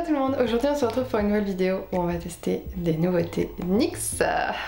tout le monde, aujourd'hui on se retrouve pour une nouvelle vidéo où on va tester des nouveautés NYX.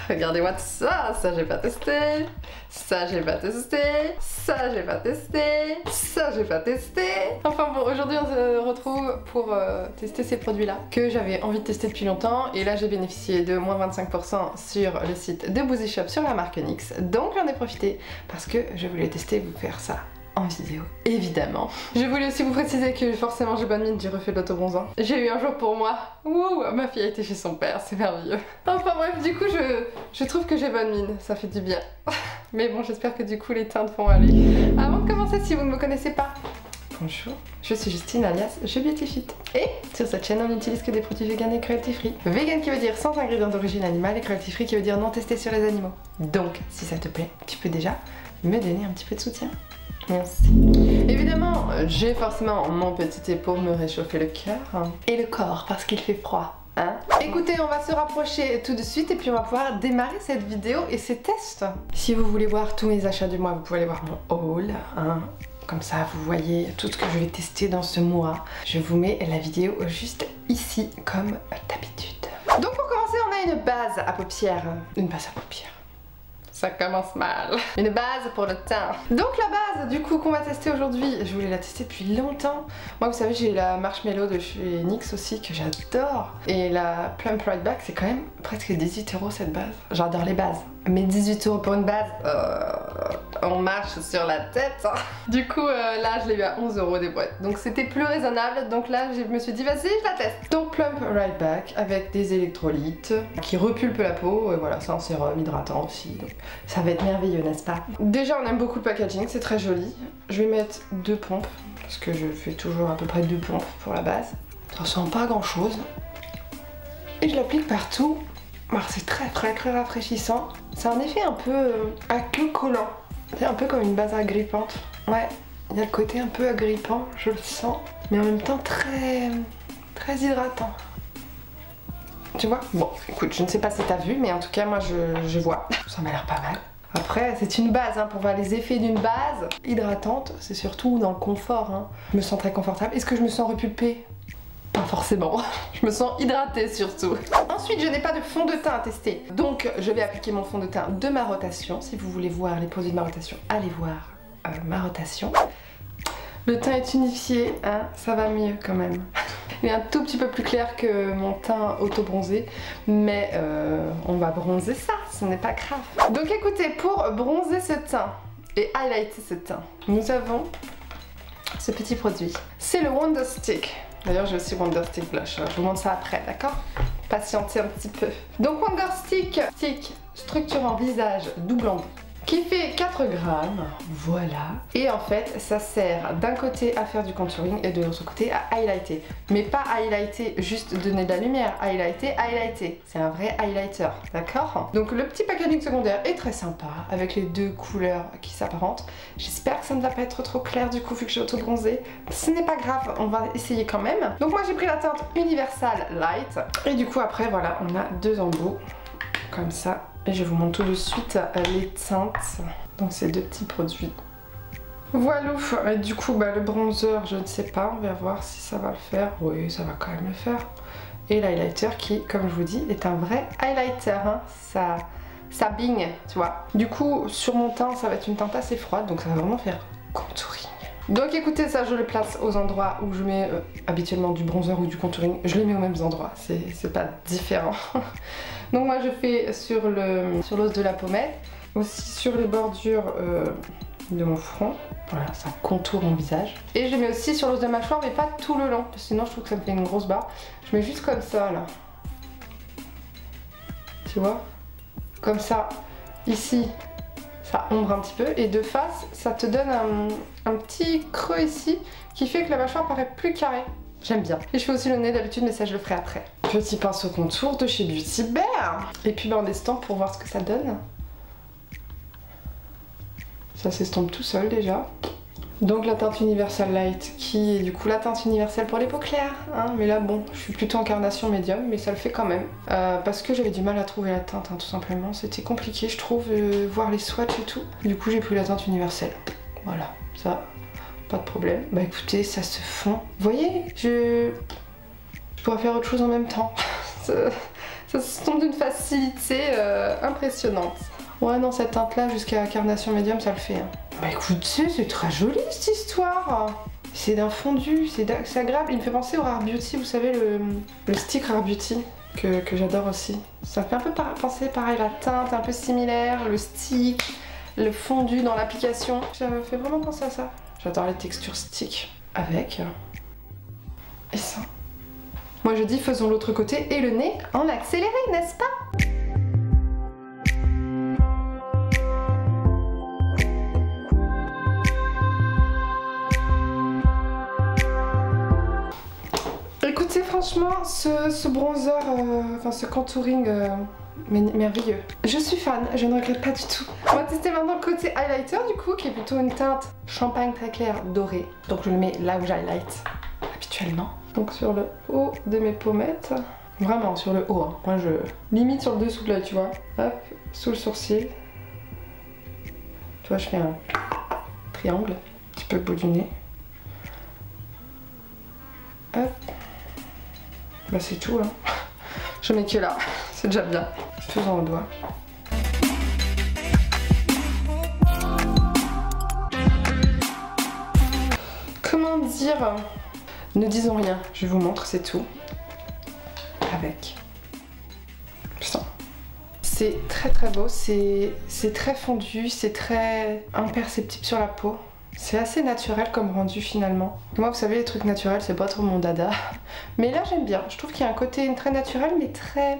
Regardez-moi ça, ça j'ai pas testé, ça j'ai pas testé, ça j'ai pas testé, ça j'ai pas testé. Enfin bon, aujourd'hui on se retrouve pour tester ces produits là que j'avais envie de tester depuis longtemps et là j'ai bénéficié de moins 25% sur le site de Boozy Shop sur la marque NYX, donc j'en ai profité parce que je voulais tester, vous faire ça en vidéo, évidemment. Je voulais aussi vous préciser que forcément j'ai bonne mine, j'ai refait de l'autobronzant. J'ai eu un jour pour moi. Wouh, ma fille a été chez son père, c'est merveilleux. Enfin bref, du coup je trouve que j'ai bonne mine, ça fait du bien. Mais bon, j'espère que du coup les teintes vont aller. Avant de commencer, si vous ne me connaissez pas, bonjour, je suis Justine alias Je Beauty Fit. Et sur cette chaîne on n'utilise que des produits vegan et cruelty free. Vegan qui veut dire sans ingrédients d'origine animale et cruelty free qui veut dire non testé sur les animaux. Donc si ça te plaît, tu peux déjà me donner un petit peu de soutien. Merci. Évidemment, j'ai forcément mon petit thé pour me réchauffer le cœur et le corps parce qu'il fait froid. Hein. Écoutez, on va se rapprocher tout de suite et puis on va pouvoir démarrer cette vidéo et ces tests. Si vous voulez voir tous mes achats du mois, vous pouvez aller voir mon haul. Hein. Comme ça, vous voyez tout ce que je vais tester dans ce mois. Je vous mets la vidéo juste ici, comme d'habitude. Donc pour commencer, on a une base à paupières. Une base à paupières. Ça commence mal. Une base pour le teint. Donc la base du coup qu'on va tester aujourd'hui, je voulais la tester depuis longtemps. Moi vous savez j'ai la Marshmallow de chez NYX aussi que j'adore. Et la Plump Right Back c'est quand même presque 18 € cette base. J'adore les bases. Mais 18 € pour une base, on marche sur la tête. Du coup là je l'ai eu à 11 € des boîtes. Donc c'était plus raisonnable. Donc là je me suis dit vas-y je la teste. Donc Plump Right Back avec des électrolytes qui repulpent la peau. Et voilà, c'est un sérum hydratant aussi. Donc ça va être merveilleux, n'est-ce pas? Déjà on aime beaucoup le packaging, c'est très joli. Je vais mettre 2 pompes parce que je fais toujours à peu près 2 pompes pour la base. Ça sent pas grand chose. Et je l'applique partout. C'est très rafraîchissant. C'est un effet un peu aqueux collant. C'est un peu comme une base agrippante. Ouais, il y a le côté un peu agrippant, je le sens. Mais en même temps très hydratant. Tu vois? Bon, écoute, je ne sais pas si t'as vu, mais en tout cas, moi, je vois. Ça m'a l'air pas mal. Après, c'est une base, hein, pour voir les effets d'une base hydratante, c'est surtout dans le confort. Hein. Je me sens très confortable. Est-ce que je me sens repulpée? Pas forcément. Je me sens hydratée surtout. Ensuite, je n'ai pas de fond de teint à tester. Donc, je vais appliquer mon fond de teint de ma rotation. Si vous voulez voir les produits de ma rotation, allez voir ma rotation. Le teint est unifié, hein, ça va mieux quand même. Il est un tout petit peu plus clair que mon teint auto-bronzé, mais on va bronzer ça, ce n'est pas grave. Donc écoutez, pour bronzer ce teint et highlighter ce teint, nous avons ce petit produit. C'est le Wonder Stick. D'ailleurs j'ai aussi Wonder Stick Blush, je vous montre ça après, d'accord? Patientez un petit peu. Donc Wonder Stick structurant visage double embout, qui fait 4 grammes, voilà. Et en fait, ça sert d'un côté à faire du contouring et de l'autre côté à highlighter. Mais pas highlighter, juste donner de la lumière, highlighter. C'est un vrai highlighter, d'accord? Donc le petit packaging secondaire est très sympa, avec les deux couleurs qui s'apparentent. J'espère que ça ne va pas être trop clair du coup, vu que j'ai auto-bronzé. Ce n'est pas grave, on va essayer quand même. Donc moi j'ai pris la teinte Universal Light. Et du coup après, voilà, on a 2 embouts, comme ça. Et je vous montre tout de suite les teintes. Donc ces 2 petits produits. Voilà, et du coup le bronzer je ne sais pas, on va voir si ça va le faire. Oui, ça va quand même le faire. Et l'highlighter qui, comme je vous dis, est un vrai highlighter. Hein. Ça bing, tu vois. Du coup sur mon teint ça va être une teinte assez froide, donc ça va vraiment faire contouring. Donc écoutez, ça je le place aux endroits où je mets habituellement du bronzer ou du contouring. Je les mets aux mêmes endroits, c'est pas différent. Donc moi je fais sur l'os de la pommette, aussi sur les bordures de mon front. Voilà, ça contourne mon visage. Et je mets aussi sur l'os de ma mâchoire, mais pas tout le long, parce que sinon je trouve que ça me fait une grosse barre. Je mets juste comme ça là. Tu vois? Comme ça, ici. Ça ombre un petit peu et de face ça te donne un petit creux ici qui fait que la mâchoire paraît plus carrée. J'aime bien. Et je fais aussi le nez d'habitude, mais ça je le ferai après. Petit pinceau contour de chez Beauty Bear. Et puis en estampe pour voir ce que ça donne. Ça s'estompe tout seul déjà. Donc la teinte Universal Light qui est du coup la teinte universelle pour les peaux claires. Hein, mais là bon, je suis plutôt en carnation médium, mais ça le fait quand même. Parce que j'avais du mal à trouver la teinte, hein, tout simplement. C'était compliqué je trouve, voir les swatchs et tout. Du coup j'ai pris la teinte universelle. Voilà, ça, pas de problème. Bah écoutez, ça se fond. Vous voyez, je Je pourrais faire autre chose en même temps. Ça se tombe d'une facilité impressionnante. Ouais, non, cette teinte-là, jusqu'à carnation médium, ça le fait. Hein. Bah écoutez, c'est très joli cette histoire. C'est d'un fondu, c'est agréable. Il me fait penser au Rare Beauty, vous savez, le stick Rare Beauty, que j'adore aussi. Ça me fait un peu penser pareil, la teinte un peu similaire, le stick, le fondu dans l'application. Ça me fait vraiment penser à ça. J'adore les textures stick. Avec... et ça. Moi je dis faisons l'autre côté et le nez en accéléré, n'est-ce pas? Écoutez, franchement, ce bronzer, enfin ce contouring merveilleux. Je suis fan, je ne regrette pas du tout. On va tester maintenant le côté highlighter du coup, qui est plutôt une teinte champagne très claire dorée. Donc je le mets là où j'highlight habituellement. Donc sur le haut de mes pommettes. Vraiment sur le haut, hein. Moi je limite sur le dessous de l'œil, tu vois. Hop, sous le sourcil. Tu vois, je fais un triangle, un petit peu le bout du nez. Hop. Bah c'est tout, hein. Je mets que là, c'est déjà bien. Faisons au doigt. Comment dire? Ne disons rien, je vous montre, c'est tout. Avec. Putain. C'est très très beau, c'est très fondu, c'est très imperceptible sur la peau. C'est assez naturel comme rendu finalement. Moi, vous savez, les trucs naturels, c'est pas trop mon dada. Mais là, j'aime bien. Je trouve qu'il y a un côté très naturel, mais très...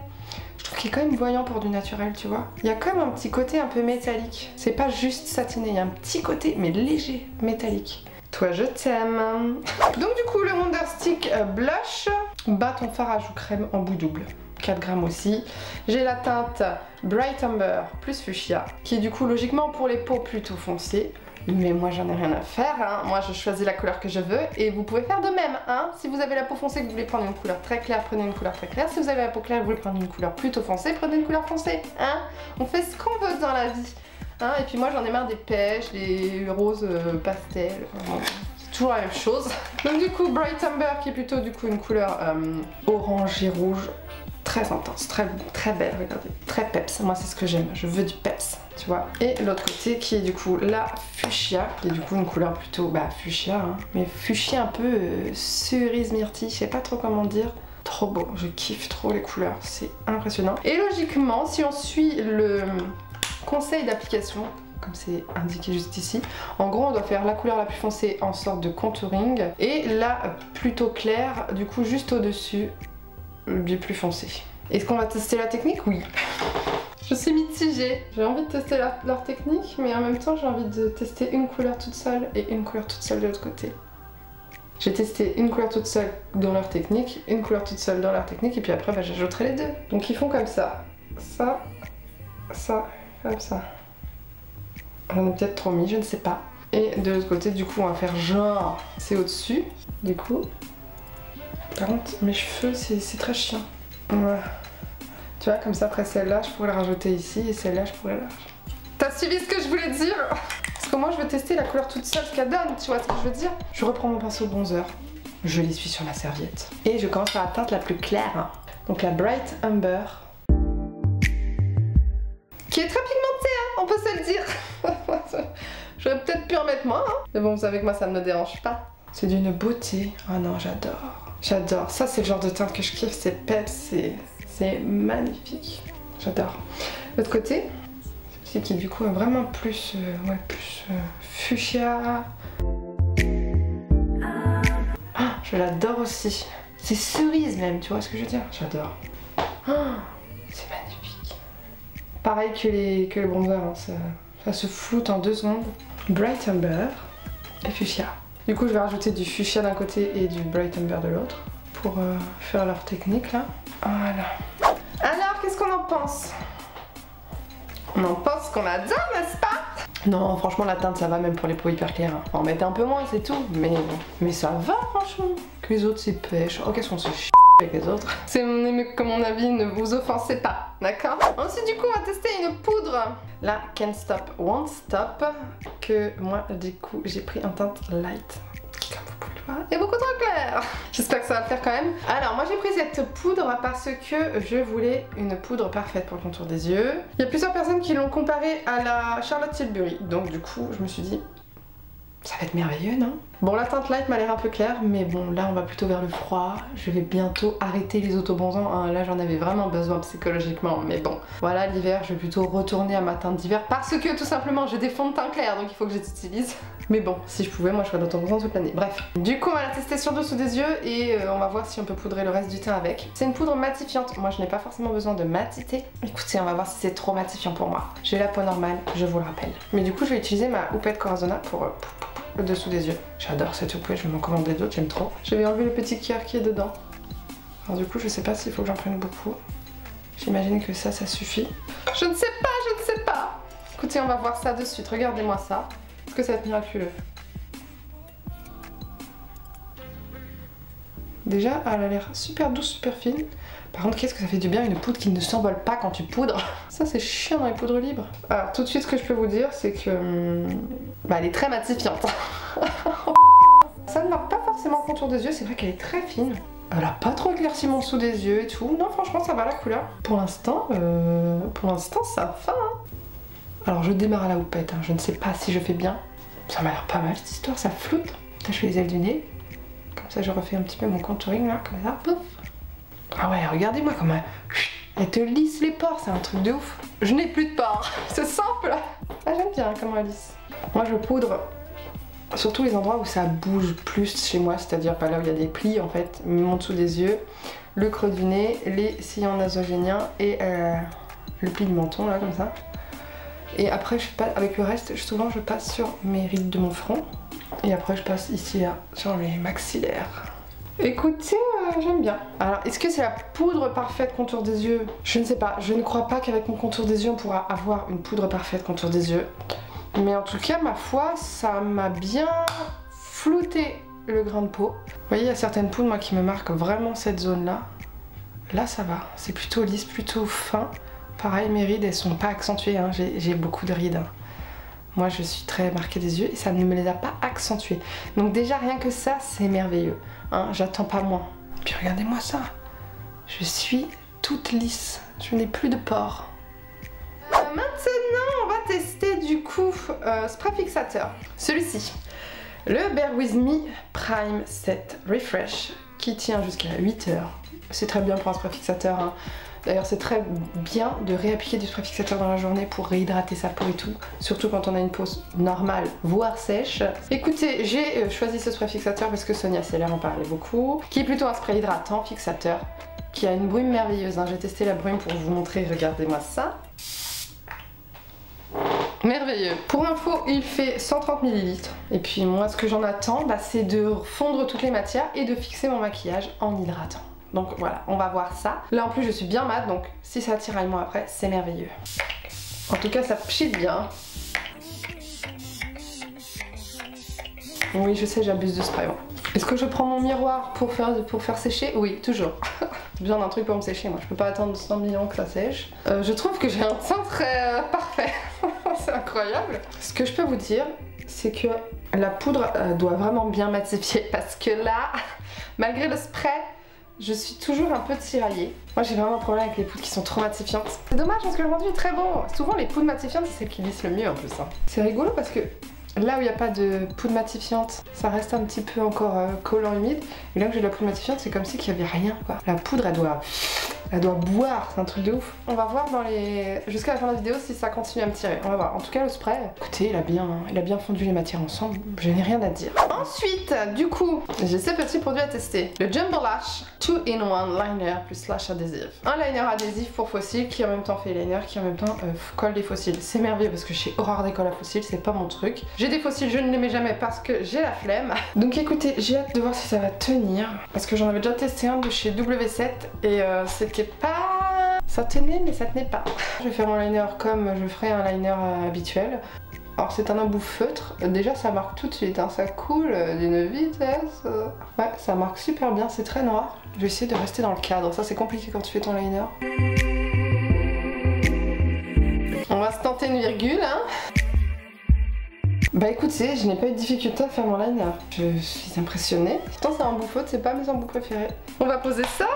je trouve qu'il est quand même voyant pour du naturel, tu vois. Il y a quand même un petit côté un peu métallique. C'est pas juste satiné, il y a un petit côté, mais léger, métallique. Toi, je t'aime. Donc du coup, le Wonder Stick Blush. Bas ton fard à joues crème en bout double. 4 grammes aussi. J'ai la teinte Bright Amber plus Fuchsia, qui est du coup logiquement pour les peaux plutôt foncées. Mais moi j'en ai rien à faire, hein. Moi je choisis la couleur que je veux et vous pouvez faire de même, hein. Si vous avez la peau foncée et que vous voulez prendre une couleur très claire, prenez une couleur très claire. Si vous avez la peau claire et que vous voulez prendre une couleur plutôt foncée, prenez une couleur foncée, hein. On fait ce qu'on veut dans la vie, hein. Et puis moi j'en ai marre des pêches, des roses pastel, c'est toujours la même chose. Donc du coup Bright Amber qui est plutôt du coup une couleur orange et rouge. Très intense, très belle, regardez, très peps, moi c'est ce que j'aime, je veux du peps, tu vois. Et l'autre côté qui est du coup la fuchsia, qui est du coup une couleur plutôt, fuchsia, hein, mais fuchsia un peu cerise myrtille, je sais pas trop comment dire. Trop beau, je kiffe trop les couleurs, c'est impressionnant. Et logiquement, si on suit le conseil d'application, comme c'est indiqué juste ici, en gros on doit faire la couleur la plus foncée en sorte de contouring, et la plutôt claire, du coup juste au-dessus du plus foncé. Est-ce qu'on va tester la technique? Oui. Je suis mitigée. J'ai envie de tester leur technique, mais en même temps j'ai envie de tester une couleur toute seule et une couleur toute seule de l'autre côté. J'ai testé une couleur toute seule dans leur technique, une couleur toute seule dans leur technique, et puis après j'ajouterai les deux. Donc ils font comme ça. Ça, ça, comme ça. J'en ai peut-être trop mis, je ne sais pas. Et de l'autre côté, du coup, on va faire genre c'est au-dessus, du coup. Par contre, mes cheveux, c'est très chiant. Voilà. Tu vois, comme ça, après celle-là, je pourrais la rajouter ici, et celle-là, je pourrais la rajouter. T'as suivi ce que je voulais dire? Parce que moi, je veux tester la couleur toute seule, ce qu'elle donne, tu vois ce que je veux dire? Je reprends mon pinceau bronzer, je l'essuie sur ma serviette, et je commence par la teinte la plus claire. Donc la Bright Amber, qui est très pigmentée, hein, on peut se le dire. J'aurais peut-être pu en mettre moins, hein. Mais bon, vous savez que moi, ça ne me dérange pas. C'est d'une beauté. Oh non, j'adore. J'adore, ça c'est le genre de teinte que je kiffe, c'est peps, c'est magnifique. J'adore. L'autre côté, c'est qui du coup est vraiment plus, fuchsia. Ah, je l'adore aussi. C'est cerise même, tu vois ce que je veux dire? J'adore. Ah, c'est magnifique. Pareil que le bronzer, hein, ça se floute en 2 secondes. Bright Amber et fuchsia. Du coup, je vais rajouter du fuchsia d'un côté et du Bright Amber de l'autre pour faire leur technique là. Voilà. Alors, qu'est-ce qu'on en pense? On en pense ce qu'on adore, n'est-ce pas? Non, franchement, la teinte ça va même pour les peaux hyper claires. Hein. On en mettait un peu moins, c'est tout. Mais ça va, franchement. Que les autres, c'est pêche. Oh, qu'est-ce qu'on se chie avec les autres. C'est mon avis, ne vous offensez pas, d'accord? Ensuite, du coup, on va tester une poudre. La Can't Stop Won't Stop. Que moi, du coup, j'ai pris en teinte light. Comme vous est beaucoup trop clair. J'espère que ça va le faire quand même. Alors moi j'ai pris cette poudre parce que je voulais une poudre parfaite pour le contour des yeux. Il y a plusieurs personnes qui l'ont comparée à la Charlotte Tilbury. Donc du coup je me suis dit, ça va être merveilleux, non? Bon, la teinte light m'a l'air un peu claire, mais bon, là on va plutôt vers le froid. Je vais bientôt arrêter les autobronzants, hein. Là j'en avais vraiment besoin psychologiquement, mais bon. Voilà, l'hiver, je vais plutôt retourner à ma teinte d'hiver parce que tout simplement j'ai des fonds de teint clairs, donc il faut que je les utilise. Mais bon, si je pouvais, moi je ferais d'autobronzant toute l'année. Bref. Du coup, on va la tester sur dessous des yeux et on va voir si on peut poudrer le reste du teint avec. C'est une poudre matifiante. Moi je n'ai pas forcément besoin de matité. Écoutez, on va voir si c'est trop matifiant pour moi. J'ai la peau normale, je vous le rappelle. Mais du coup, je vais utiliser ma houppette Corazona pour le dessous des yeux. J'adore cette houppette, je vais m'en commander d'autres, j'aime trop. Je vais enlever le petit cœur qui est dedans. Alors du coup, je sais pas s'il faut que j'en prenne beaucoup. J'imagine que ça suffit. Je ne sais pas, je ne sais pas. Écoutez, on va voir ça de suite. Regardez-moi ça. Est-ce que ça va être miraculeux? Déjà, elle a l'air super douce, super fine. Par contre, qu'est-ce que ça fait du bien une poudre qui ne s'envole pas quand tu poudres? Ça, c'est chiant dans les poudres libres. Alors, tout de suite, ce que je peux vous dire, c'est que... elle est très matifiante. Ça ne marque pas forcément le contour des yeux, c'est vrai qu'elle est très fine. Elle a pas trop éclairci mon dessous des yeux et tout. Non, franchement, ça va la couleur. Pour l'instant, ça va. Hein. Alors, je démarre à la houppette. Hein. Je ne sais pas si je fais bien. Ça m'a l'air pas mal, cette histoire. Ça floute. Là, je fais les ailes du nez. Comme ça, je refais un petit peu mon contouring, là, comme ça. Pouf. Ah ouais, regardez-moi comment elle te lisse les pores, c'est un truc de ouf. Je n'ai plus de pores, c'est simple. Ah, j'aime bien comment elle lisse. Moi, je poudre surtout les endroits où ça bouge plus chez moi, c'est-à-dire pas là où il y a des plis en fait, mon dessous des yeux, le creux du nez, les sillons nasogéniens et le pli du menton, là, comme ça. Et après, avec le reste, souvent, je passe sur mes rides de mon front. Et après, je passe ici, là, sur les maxillaires. Écoutez, j'aime bien. Alors, est-ce que c'est la poudre parfaite contour des yeux? Je ne sais pas. Je ne crois pas qu'avec mon contour des yeux, on pourra avoir une poudre parfaite contour des yeux. Mais en tout cas, ma foi, ça m'a bien flouté le grain de peau. Vous voyez, il y a certaines poudres, moi, qui me marquent vraiment cette zone-là. Là, ça va. C'est plutôt lisse, plutôt fin. Pareil, mes rides, elles sont pas accentuées. Hein. J'ai beaucoup de rides. Hein. Moi, je suis très marquée des yeux et ça ne me les a pas accentuées. Donc déjà, rien que ça, c'est merveilleux. Hein, j'attends pas moins. Puis regardez-moi ça. Je suis toute lisse. Je n'ai plus de pores. Maintenant, on va tester du coup spray fixateur. Celui-ci. Le Bare With Me Prime Set Refresh qui tient jusqu'à 8 heures. C'est très bien pour un spray fixateur. Hein. D'ailleurs, c'est très bien de réappliquer du spray fixateur dans la journée pour réhydrater sa peau et tout. Surtout quand on a une peau normale, voire sèche. Écoutez, j'ai choisi ce spray fixateur parce que Sonia Seller en parlait beaucoup. Qui est plutôt un spray hydratant fixateur. Qui a une brume merveilleuse. Hein. J'ai testé la brume pour vous montrer. Regardez-moi ça. Merveilleux. Pour info, il fait 130 ml. Et puis moi, ce que j'en attends, c'est de fondre toutes les matières et de fixer mon maquillage en hydratant. Donc voilà, on va voir ça. Là en plus je suis bien mat, donc si ça tiraille moi après, c'est merveilleux. En tout cas ça pchite bien. Oui je sais, j'abuse de spray. Bon. Est-ce que je prends mon miroir pour faire sécher? Oui, toujours. J'ai besoin d'un truc pour me sécher, moi je peux pas attendre 100 millions que ça sèche. Je trouve que j'ai un teint très parfait. C'est incroyable. Ce que je peux vous dire, c'est que la poudre doit vraiment bien matifier parce que là, malgré le spray, je suis toujours un peu tiraillée. Moi j'ai vraiment un problème avec les poudres qui sont trop matifiantes. C'est dommage parce que le rendu est très beau. Souvent les poudres matifiantes c'est celles qui lissent le mieux en plus. Hein. C'est rigolo parce que là où il n'y a pas de poudre matifiante, ça reste un petit peu encore collant humide. Et là où j'ai de la poudre matifiante, c'est comme si qu'il n'y avait rien quoi. La poudre elle doit boire, c'est un truc de ouf. On va voir jusqu'à la fin de la vidéo si ça continue à me tirer. On va voir. En tout cas le spray, écoutez, il a bien fondu les matières ensemble. Je n'ai rien à dire. Ensuite, du coup, j'ai ces petits produits à tester. Le Jumbo Lash 2-in-1 Liner plus Lash adhésif. Un liner adhésif pour fossiles qui en même temps fait liner, qui en même temps colle des fossiles. C'est merveilleux parce que j'ai horreur des colles à fossiles, c'est pas mon truc. J'ai des fossiles, je ne les mets jamais parce que j'ai la flemme. Donc écoutez, j'ai hâte de voir si ça va tenir. Parce que j'en avais déjà testé un de chez W7 et c'était pas... Ça tenait mais ça tenait pas. Je vais faire mon liner comme je ferais un liner habituel. Alors c'est un embout feutre, déjà ça marque tout de suite, hein. Ça coule d'une vitesse. Ouais, ça marque super bien, c'est très noir. Je vais essayer de rester dans le cadre, ça c'est compliqué quand tu fais ton liner. On va se tenter une virgule, hein. Bah écoutez, je n'ai pas eu de difficulté à faire mon liner. Je suis impressionnée. Pourtant c'est un bout faute, c'est pas mes embouts préférés. On va poser ça.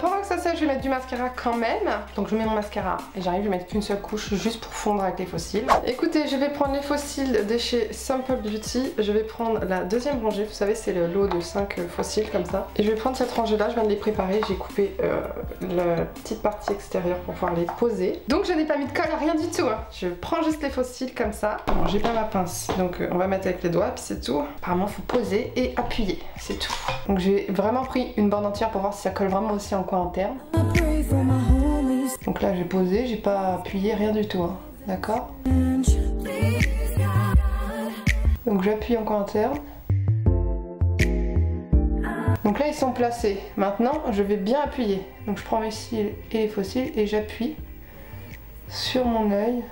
Pendant que ça sèche, je vais mettre du mascara quand même. Donc je mets mon mascara et j'arrive, je vais mettre qu'une seule couche juste pour fondre avec les faux cils. Écoutez, je vais prendre les faux cils de chez Simple Beauty. Je vais prendre la deuxième rangée. Vous savez, c'est le lot de 5 faux cils comme ça. Et je vais prendre cette rangée là, je viens de les préparer. J'ai coupé la petite partie extérieure pour pouvoir les poser. Donc je n'ai pas mis de colle, rien du tout. Hein. Je prends juste les faux cils comme ça. Bon, j'ai pas ma pince, donc on va mettre avec les doigts, puis c'est tout. Apparemment, il faut poser et appuyer, c'est tout. Donc j'ai vraiment pris une bande entière pour voir si ça colle vraiment aussi en coin interne. Donc là, j'ai posé, j'ai pas appuyé, rien du tout. Hein. D'accord? Donc j'appuie en coin interne. Donc là, ils sont placés. Maintenant, je vais bien appuyer. Donc je prends mes cils et les faux cils et j'appuie sur mon œil.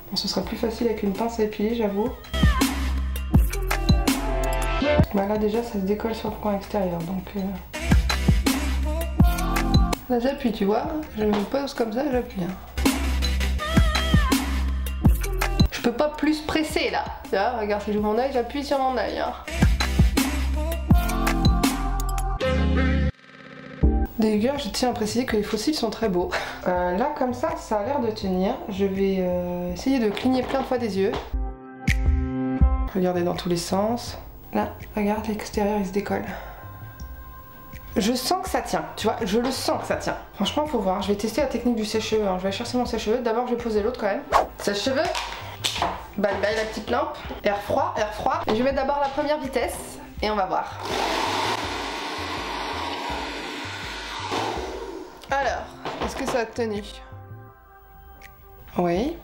Bon, ce sera plus facile avec une pince à épiler, j'avoue. Bah là déjà ça se décolle sur le coin extérieur, donc là j'appuie, tu vois, je me pose comme ça et j'appuie. Hein. Je peux pas plus presser là. Là, regarde, si j'ouvre mon œil, j'appuie sur mon œil. Hein. D'ailleurs, je tiens à préciser que les faux cils sont très beaux. Là, comme ça a l'air de tenir. Je vais essayer de cligner plein de fois des yeux. Regardez dans tous les sens. Là, regarde, l'extérieur, il se décolle. Je sens que ça tient, tu vois, je le sens que ça tient. Franchement, faut voir. Je vais tester la technique du sèche-cheveux. Hein. Je vais aller chercher mon sèche-cheveux. D'abord, je vais poser l'autre quand même. Sèche-cheveux. Bye bye la petite lampe. Air froid, air froid. Et je vais mettre d'abord la première vitesse et on va voir. Alors, est-ce que ça a tenu? Oui.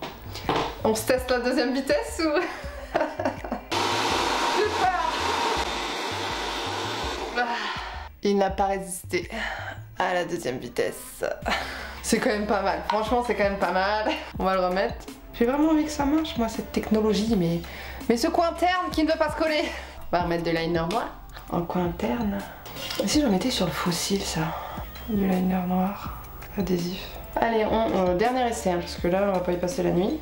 On se teste la deuxième vitesse ou... Il n'a pas résisté à la deuxième vitesse. C'est quand même pas mal. Franchement, c'est quand même pas mal. On va le remettre. J'ai vraiment envie que ça marche, moi, cette technologie. Mais ce coin interne qui ne veut pas se coller. On va remettre de liner noir en coin interne. Et si j'en mettais sur le faux cil, ça? Du liner noir adhésif. Allez, dernier essai, hein, parce que là, on va pas y passer la nuit.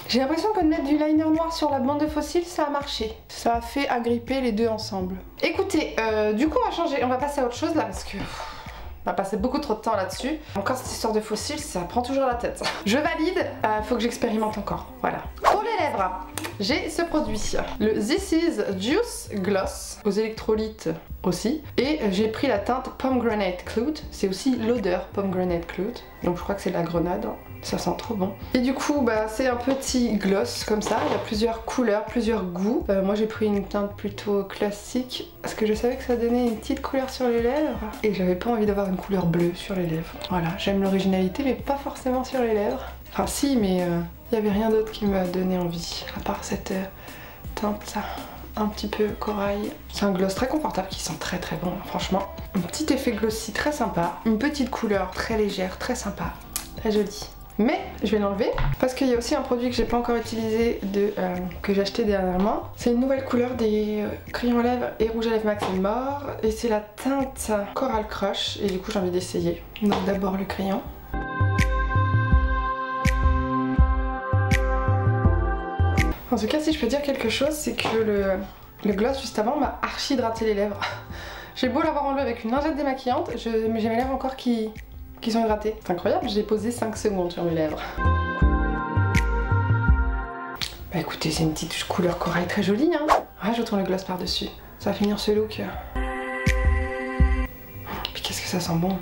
J'ai l'impression que de mettre du liner noir sur la bande de faux cils, ça a marché. Ça a fait agripper les deux ensemble. Écoutez, du coup on va changer, on va passer à autre chose là parce que... on va passer beaucoup trop de temps là-dessus. Encore cette histoire de faux cils, ça prend toujours la tête. Je valide, faut que j'expérimente encore. Voilà. Pour les lèvres, j'ai ce produit, le This Is Juice Gloss, aux électrolytes aussi. Et j'ai pris la teinte Pomegranate Cloud, c'est aussi l'odeur Pomegranate Cloud. Donc je crois que c'est de la grenade. Ça sent trop bon. Et du coup, bah, c'est un petit gloss comme ça. Il y a plusieurs couleurs, plusieurs goûts. Moi, j'ai pris une teinte plutôt classique parce que je savais que ça donnait une petite couleur sur les lèvres et j'avais pas envie d'avoir une couleur bleue sur les lèvres. Voilà, j'aime l'originalité, mais pas forcément sur les lèvres. Enfin, si, mais il y avait rien d'autre qui m'a donné envie à part cette teinte un petit peu corail. C'est un gloss très confortable qui sent très très bon, franchement. Un petit effet glossy très sympa. Une petite couleur très légère, très sympa, très jolie. Mais je vais l'enlever parce qu'il y a aussi un produit que j'ai pas encore utilisé que j'ai acheté dernièrement. C'est une nouvelle couleur des crayons à lèvres et rouge à lèvres Max & More et c'est la teinte Coral Crush et du coup j'ai envie d'essayer. Donc d'abord le crayon. En tout cas, si je peux dire quelque chose, c'est que le gloss juste avant m'a archi hydraté les lèvres. J'ai beau l'avoir enlevé avec une lingette démaquillante, mais j'ai mes lèvres encore qui sont hydratées. C'est incroyable, j'ai posé 5 secondes sur mes lèvres. Bah écoutez, c'est une petite couleur corail très jolie, hein. Rajoutons le gloss par-dessus. Ça va finir ce look. Puis qu'est-ce que ça sent bon.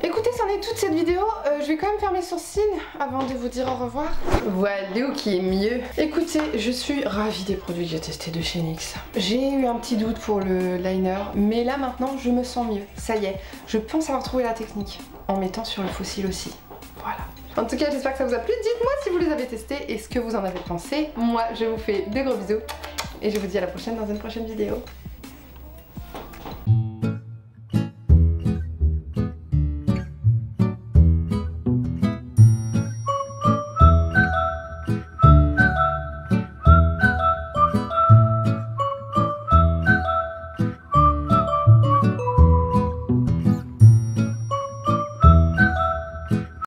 Écoutez, c'en est toute cette vidéo. Je vais quand même faire mes sourcils avant de vous dire au revoir. Voilà qui est mieux. Écoutez, je suis ravie des produits que j'ai testés de chez NYX. J'ai eu un petit doute pour le liner, mais là maintenant je me sens mieux. Ça y est, je pense avoir trouvé la technique en mettant sur le faux cil aussi. Voilà. En tout cas, j'espère que ça vous a plu. Dites-moi si vous les avez testés et ce que vous en avez pensé. Moi, je vous fais de gros bisous et je vous dis à la prochaine dans une prochaine vidéo.